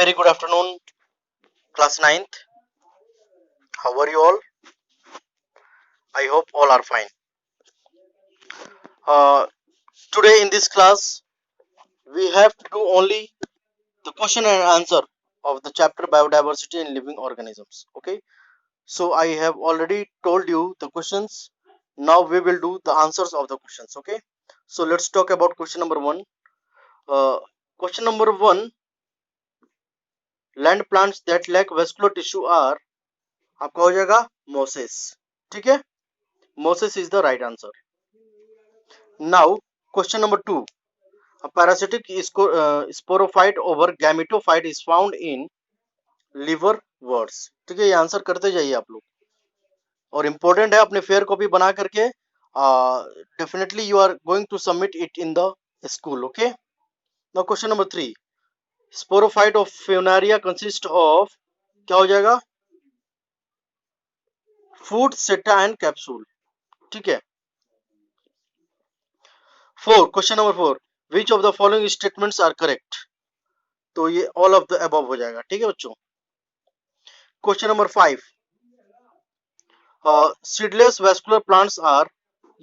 very good afternoon, class ninth. How are you all? I hope all are fine. Uh, Today in this class, we have to do only the question and answer of the chapter biodiversity in living organisms. Okay, so I have already told you the questions. Now we will do the answers of the questions. Okay, so let's talk about question number one. Uh, Question number one: land plants that lack vascular tissue are आपका हो जाएगा Moses. ठीक है, Moses is the right answer. Now, question number two. A parasitic sporophyte over gametophyte is found in liver words. ठीक है, ये answer करते जाइए आप लोग और इम्पोर्टेंट है. अपने फेयर कॉपी बना करके definitely you are going to submit it in the school. Okay, now question number three. Sporophyte of funaria consist of क्या हो जाएगा? Foot, seta and capsule. ठीक है. Four, question number four. Which of the following statements are correct? तो ये all of the above हो जाएगा. ठीक है बच्चों. Question number five. Seedless vascular plants are,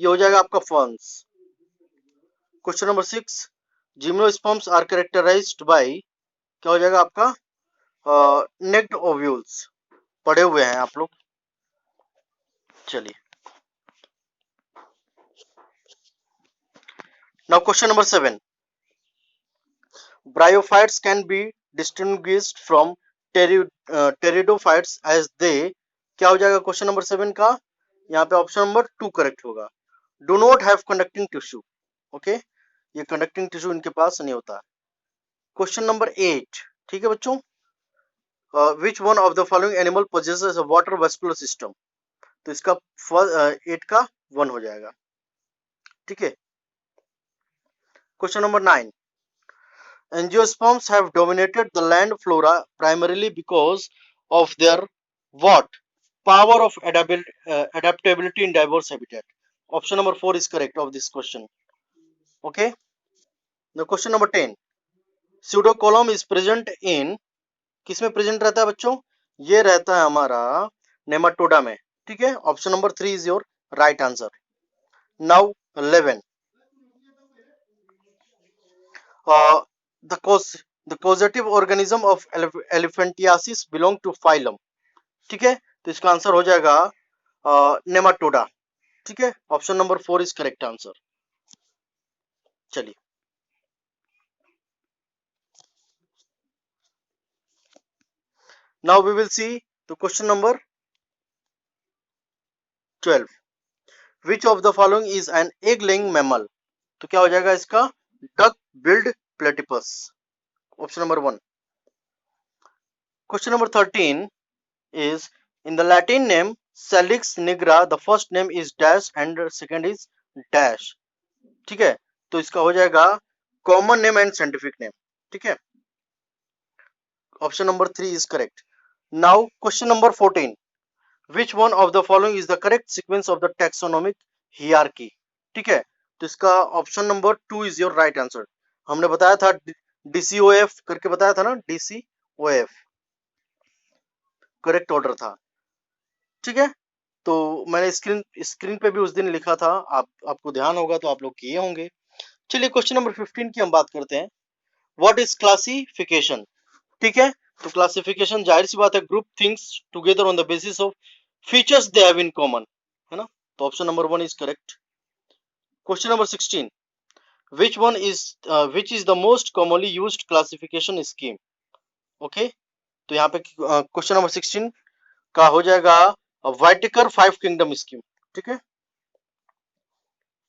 ये हो जाएगा आपका ferns. Question number six. Gymnosperms are characterised by, क्या हो जाएगा आपका? Naked ovules. पढ़े हुए हैं आप लोग. चलिए, now question number seven. Bryophytes can be distinguished from pteridophytes as they, क्या हो जाएगा क्वेश्चन नंबर सेवन का? यहाँ पे ऑप्शन नंबर टू करेक्ट होगा. Do not have conducting tissue. Okay, ये कंडक्टिंग टिश्यू इनके पास नहीं होता. Question number eight. ठीक है बच्चों. Which one of the following animal possesses a water vascular system? तो इसका एट का वन हो जाएगा. ठीक है. Question number nine. Angiosperms have dominated the land flora primarily because of their what? Power of adaptability in diverse habitat. Option number 4 is correct of this question. Okay. Now question number 10. Pseudocolum is present in, किसमें present रहता है बच्चों? ये रहता है हमारा Nematoda में. ठीक है. Option number 3 is your right answer. Now 11. The causative organism of elephantiasis belong to phylum. ठीक है, तो इसका आंसर हो जाएगा नेमाटोडा. ठीक है, option number 4 is correct answer. चलिए, now we will see the question number 12. Which of the following is an egg laying mammal? तो क्या हो जाएगा इसका? Duck billed platypus. Option number 1. Question number 13 is in the Latin name Salix nigra, the first name is dash and second is dash. ठीक है, तो इसका हो जाएगा common name and scientific name. ठीक है, option number 3 is correct. Now question number 14. Which one of the following is the correct sequence of the taxonomic hierarchy? ठीक है, तो इसका option number 2 is your right answer. हमने बताया था DCOF करके बताया था ना, DCOF करेक्ट ऑर्डर था. ठीक है, तो मैंने स्क्रीन पे भी उस दिन लिखा था, आपको ध्यान होगा तो आप लोग किए होंगे. चलिए क्वेश्चन नंबर 15 की हम बात करते हैं. What is classification? ठीक है, तो क्लासिफिकेशन जाहिर सी बात है, group things together on the basis of features they have in common, है ना. तो option number 1 is correct. Question number 16. Which is the most commonly used classification scheme? Okay, तो यहाँ पे क्वेश्चन नंबर 16 का हो जाएगा वाइटिकर 5 किंगडम स्कीम. ठीक है,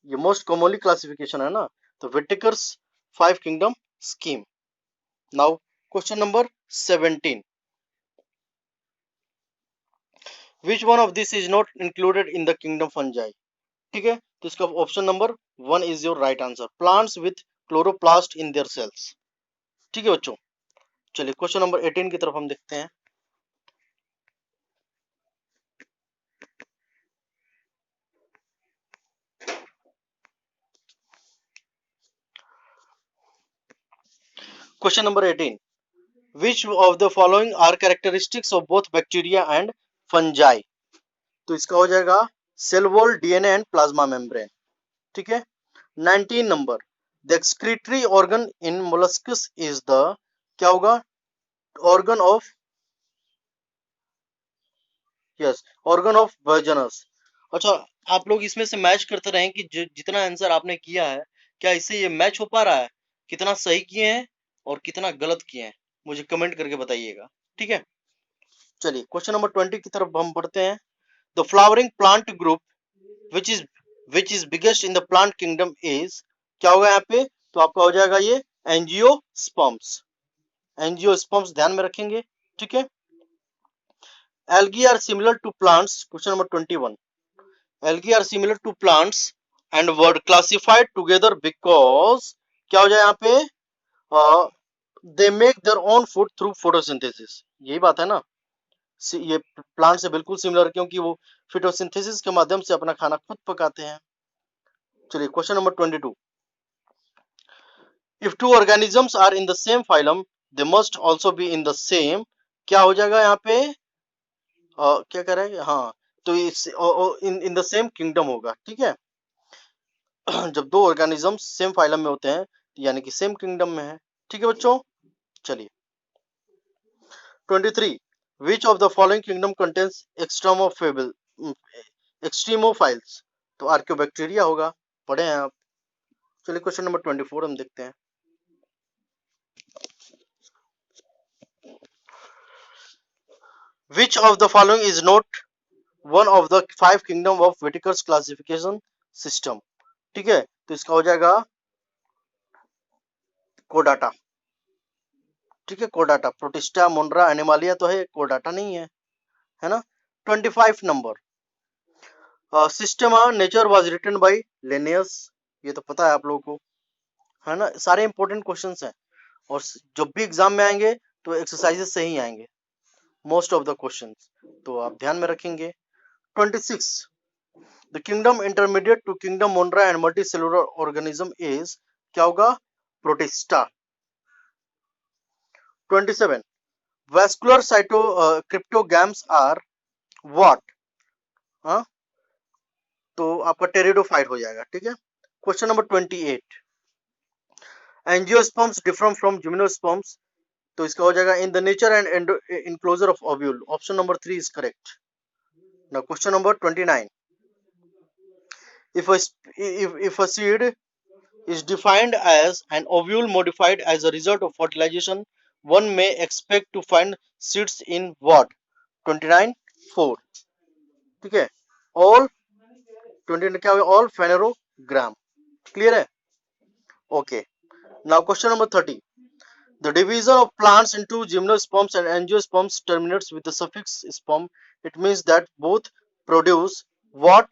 ये मोस्ट कॉमनली क्लासिफिकेशन है ना, तो Whittaker's 5 kingdom scheme. Now question number 17. Which one of this is not included in the kingdom fungi? ठीक है, तो इसका option number 1 is your right answer. Plants with chloroplast in their cells. ठीक है बच्चों, चलिए क्वेश्चन नंबर 18 की तरफ हम देखते हैं. Question number 18. Which of the following are characteristics of both bacteria and fungi? तो इसका हो जाएगा cell wall, DNA and plasma membrane. ठीक है। 19 नंबर, the excretory organ in molluscs is the, क्या होगा, organ of, yes, organ of Bojanus. अच्छा, आप लोग इसमें से मैच करते रहें कि जितना आंसर आपने किया है, क्या इससे ये मैच हो पा रहा है, कितना सही किए हैं और कितना गलत किए हैं, मुझे कमेंट करके बताइएगा। ठीक है। चलिए क्वेश्चन नंबर 20 की तरफ हम बढ़ते हैं। The flowering plant group which is biggest in the plant kingdom is, क्या होगा यहाँ पे, तो आपका हो जाएगा ये एंजियोस्पर्म्स। एंजियोस्पर्म्स ध्यान में रखेंगे। ठीक है। Algae are similar to plants. Question number 21. Algae are similar to plants and were classified together because, क्या हो जाए यहाँ पे, they make their own food through photosynthesis. यही बात है ना, ये प्लांट से बिल्कुल सिमिलर, क्योंकि वो फोटोसिंथेसिस के माध्यम से अपना खाना खुद पकाते हैं। चलिए question number 22. If two organisms are in the same phylum, they must also be in the same, क्या हो जाएगा यहाँ पे, क्या कह रहा है, हाँ, तो इस इन इन द सेम किंगडम होगा। ठीक है। जब दो ऑर्गेनिज्म सेम फाइलम में होते हैं, यानी कि सेम किंगडम में है। ठीक है बच्चों। चलिए 23, विच of the following kingdom contains extremophiles? तो आर्कियोबैक्टीरिया होगा, पढ़े हैं आप। चलिए क्वेश्चन नंबर 24 हम देखते हैं। Which of the following is not one of the 5 kingdom of Whittaker's classification system? ठीक है, तो इसका हो जाएगा कोडाटा। ठीक है, कोडाटा। प्रोटिस्टा, मोनरा, एनिमालिया तो है, कोडाटा नहीं है ना। 25 नंबर, system nature was written by Linnaeus. ये तो पता है आप लोगों को, है ना, सारे इंपॉर्टेंट क्वेश्चंस हैं और जब भी एग्जाम में आएंगे तो एक्सरसाइजेस से ही आएंगे मोस्ट ऑफ द क्वेश्चंस, तो आप ध्यान में रखेंगे। 26, the kingdom intermediate to kingdom Monera and multicellular organism is, क्या होगा, Protista. 27, vascular cyto cryptogams are what? हाँ, तो आपका टेरिडोफाइट हो जाएगा। ठीक है। Question number 28, angiosperms differ from gymnosperms, तो इसका हो जाएगा in the nature and enclosure of ovule. Option number 3 is correct. Now question number 29, if a if a seed is defined as an ovule modified as a result of fertilization, one may expect to find seeds in what? 29 4। ठीक है। All 29 क्या होगा, all फेनेरोग्राम। Clear है? Okay. Now question number 30, the division of plants into gymnosperms and angiosperms terminates with the suffix sperm. It means that both produce what?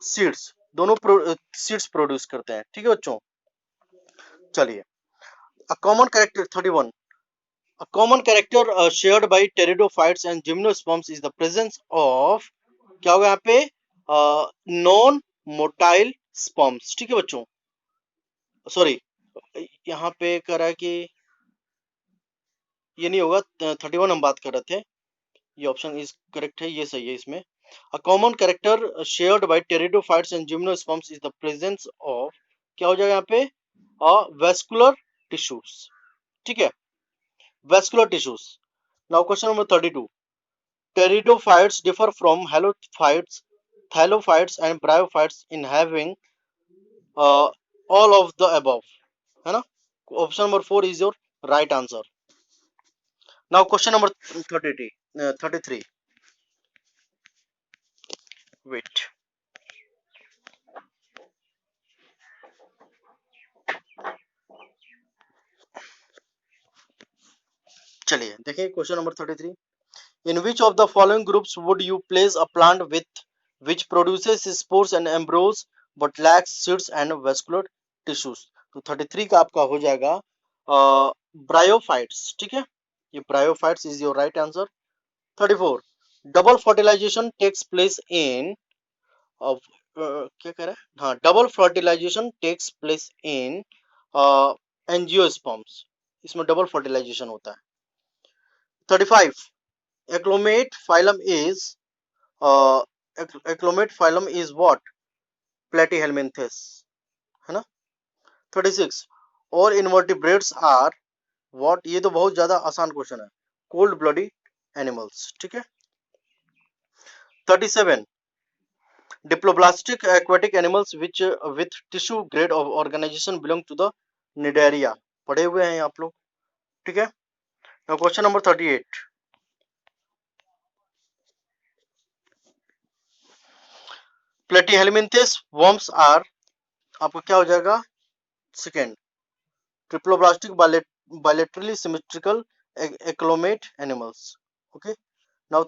Seeds, दोनों seeds produce करते हैं। ठीक है बच्चों। चलिए, अ common character 31, a common character shared by pteridophytes and gymnosperms is the presence of, क्या होगा यहाँ पे, नॉन मोटाइल स्पर्म्स। ठीक है बच्चों, सॉरी, यहाँ पे कह रहा है कि ये नहीं होगा, 31 हम बात कर रहे थे, ये ऑप्शन इज करेक्ट है, ये सही है इसमें। A common character shared by pteridophytes and gymnosperms is the presence of, क्या हो जाएगा यहाँ पे, वेस्कुलर टिश्यूज। ठीक है, vascular tissues. Now question number 32, pteridophytes differ from halophytes, thallophytes and bryophytes in having all of the above, है ना। Option number 4 is your right answer. Now question number 33, wait, चलिए देखिए question number 33, in which of the following groups would you place a plant with which produces spores and embryos but lacks seeds and vascular tissues? तो 33 का आपका हो जाएगा bryophytes. ठीक है, ये bryophytes is your right answer. 34, double fertilization takes place in, क्या कह रहा है, हाँ, double fertilization takes place in angiosperms. इसमें डबल फर्टिलाइजेशन होता है। 35 acoelomate phylum is acoelomate phylum is what? Platyhelminthes, है ना। 36 और इनवर्टिब्रेट्स आर व्हाट? ये तो बहुत ज्यादा आसान क्वेश्चन है, कोल्ड ब्लडी एनिमल्स, ठीक है। 37 diploblastic aquatic animals which with tissue grade of organization belong to the nidaria, पढ़े हुए हैं आप लोग, ठीक है। now question number 38 platyhelminthes worms are, आपका क्या हो जाएगा? Second, triploblastic bilaterally symmetrical acclimate animals, okay। now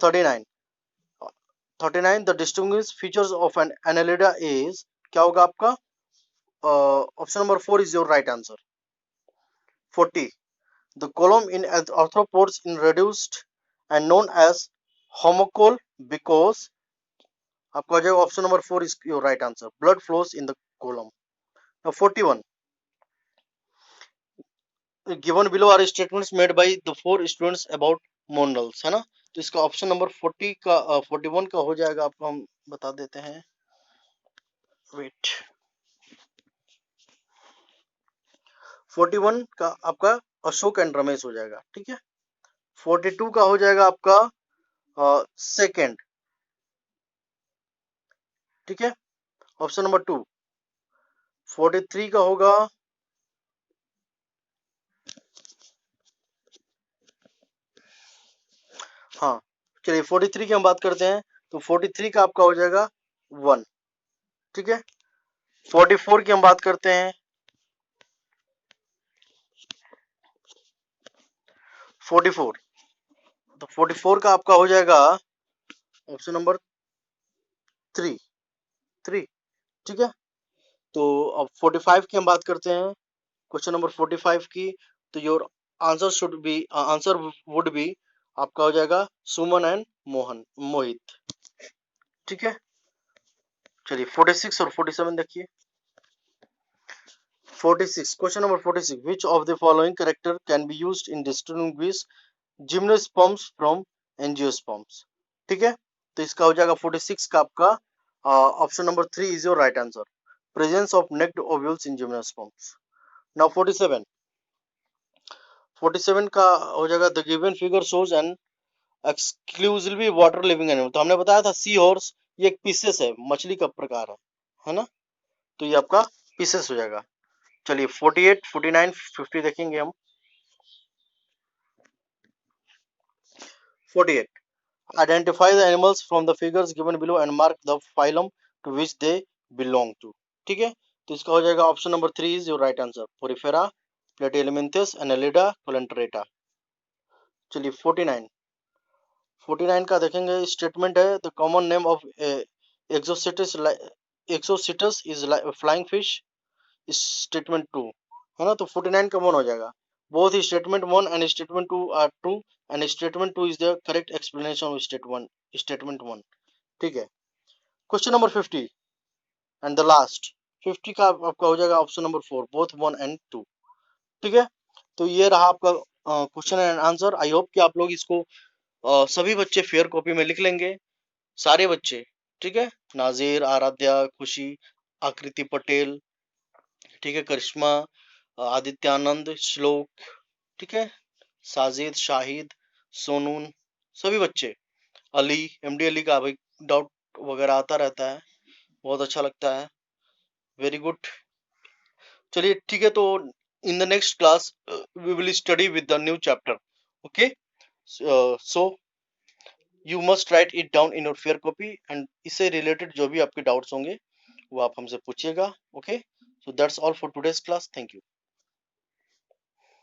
39 the distinguished features of an annelida is, क्या होगा आपका? Option number 4 is your right answer। 40 the column in arthropods in reduced and known as homocole because, आपका जो option number 4 is your right answer, blood flows in the column। now 41 given below are statements made by the four students about mongrels, है ना। तो इसका option number 40 का 41 का हो जाएगा, आपको हम बता देते हैं, वेट। 41 का आपका अशोक एंड रमेश हो जाएगा, ठीक है। 42 का हो जाएगा आपका सेकंड, ठीक है, ऑप्शन नंबर 2। 43 का होगा हाँ, चलिए 43 की हम बात करते हैं, तो 43 का आपका हो जाएगा 1, ठीक है। 44 की हम बात करते हैं, 44, तो 44 का आपका हो जाएगा ऑप्शन नंबर 3, ठीक है। तो अब 45 की हम बात करते हैं, क्वेश्चन नंबर 45 की, तो योर आंसर वुड बी आपका हो जाएगा सुमन एंड मोहित, ठीक है। चलिए 46 और 47 देखिए। 46 question number 46 which of the following character can be used in distinguish gymnosperms from angiosperms, ठीक है। तो इसका हो जाएगा 46 का आपका option number 3 is your right answer, presence of naked ovules in gymnosperms. Now 47 का हो जाएगा the given figure shows an exclusively water living animal, तो हमने बताया था सी हॉर्स, ये एक पीसेस है, मछली का प्रकार है ना। तो ये आपका पीसेस हो जाएगा। चलिए 48, 49, 50 देखेंगे हम। 48 identify the animals from the figures given below and mark the phylum to which they belong to, ठीक है। तो इसका हो जाएगा option number 3 is your right answer, porifera, platyhelminthes, annelida, coelenterata. चलिए 49 का देखेंगे, स्टेटमेंट है the common name of exocoetus exocoetus is flying fish, statement 2, है ना। तो 49 का 1 हो जाएगा, both statement 1 and statement 2 are true and statement 2 is the correct explanation of statement 1, ठीक है। Question number 50 and the last 50 का आपका हो जाएगा ऑप्शन नंबर 4 बोथ 1 एंड 2, ठीक है। तो ये रहा आपका question and answer. I hope कि आप लोग इसको सभी बच्चे फेयर कॉपी में लिख लेंगे, सारे बच्चे, ठीक है। नाजिर, आराध्या, खुशी, आकृति पटेल, ठीक है, करिश्मा, आदित्यानंद, श्लोक, ठीक है, साजिद, शाहिद, सोनून, सभी बच्चे, अली, एमडी अली का भाई डाउट वगैरह आता रहता है, बहुत अच्छा लगता है, वेरी गुड। चलिए ठीक है, तो in the next class we will study with the new chapter, okay. So you must write it down in your fair copy and इससे रिलेटेड जो भी आपके डाउट्स होंगे वो आप हमसे पूछिएगा, okay. So that's all for today's class, thank you.